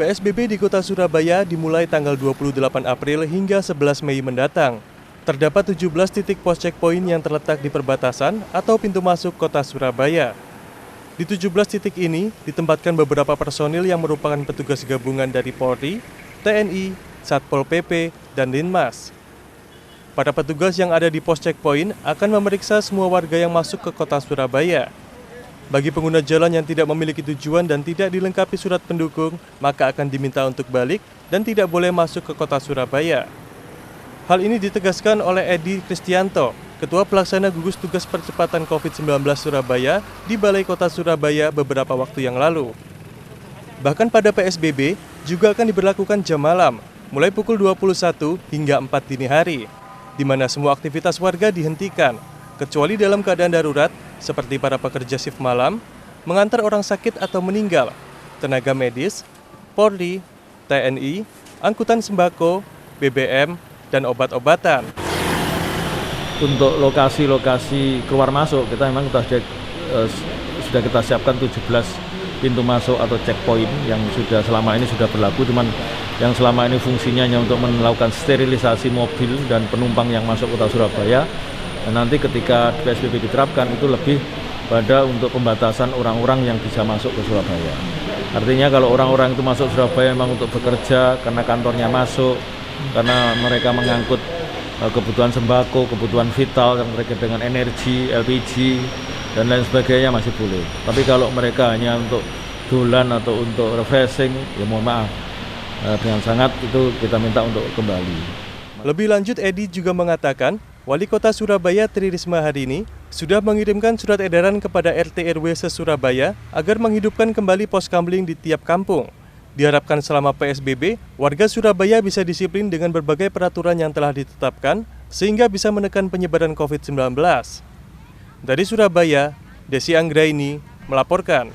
PSBB di Kota Surabaya dimulai tanggal 28 April hingga 11 Mei mendatang. Terdapat 17 titik pos checkpoint yang terletak di perbatasan atau pintu masuk Kota Surabaya. Di 17 titik ini ditempatkan beberapa personil yang merupakan petugas gabungan dari Polri, TNI, Satpol PP, dan Linmas. Para petugas yang ada di pos checkpoint akan memeriksa semua warga yang masuk ke Kota Surabaya. Bagi pengguna jalan yang tidak memiliki tujuan dan tidak dilengkapi surat pendukung, maka akan diminta untuk balik dan tidak boleh masuk ke Kota Surabaya. Hal ini ditegaskan oleh Edi Kristianto, Ketua Pelaksana Gugus Tugas Percepatan COVID-19 Surabaya di Balai Kota Surabaya beberapa waktu yang lalu. Bahkan pada PSBB juga akan diberlakukan jam malam, mulai pukul 21 hingga 4 dini hari, di mana semua aktivitas warga dihentikan, kecuali dalam keadaan darurat, seperti para pekerja shift malam, mengantar orang sakit atau meninggal, tenaga medis, Polri, TNI, angkutan sembako, BBM, dan obat-obatan. Untuk lokasi-lokasi keluar masuk, kita memang sudah kita siapkan 17 pintu masuk atau checkpoint yang selama ini sudah berlaku, cuman yang selama ini fungsinya hanya untuk melakukan sterilisasi mobil dan penumpang yang masuk Kota Surabaya. Dan nanti ketika PSBB diterapkan itu lebih pada untuk pembatasan orang-orang yang bisa masuk ke Surabaya. Artinya kalau orang-orang itu masuk Surabaya memang untuk bekerja karena kantornya masuk, karena mereka mengangkut kebutuhan sembako, kebutuhan vital yang terkait dengan energi, LPG, dan lain sebagainya masih boleh. Tapi kalau mereka hanya untuk dolan atau untuk refreshing, ya mohon maaf, dengan sangat itu kita minta untuk kembali. Lebih lanjut, Edi juga mengatakan, Wali Kota Surabaya Tri Risma hari ini sudah mengirimkan surat edaran kepada RT/RW se-Surabaya agar menghidupkan kembali pos kamling di tiap kampung. Diharapkan selama PSBB, warga Surabaya bisa disiplin dengan berbagai peraturan yang telah ditetapkan sehingga bisa menekan penyebaran COVID-19. Dari Surabaya, Desi Anggraini melaporkan.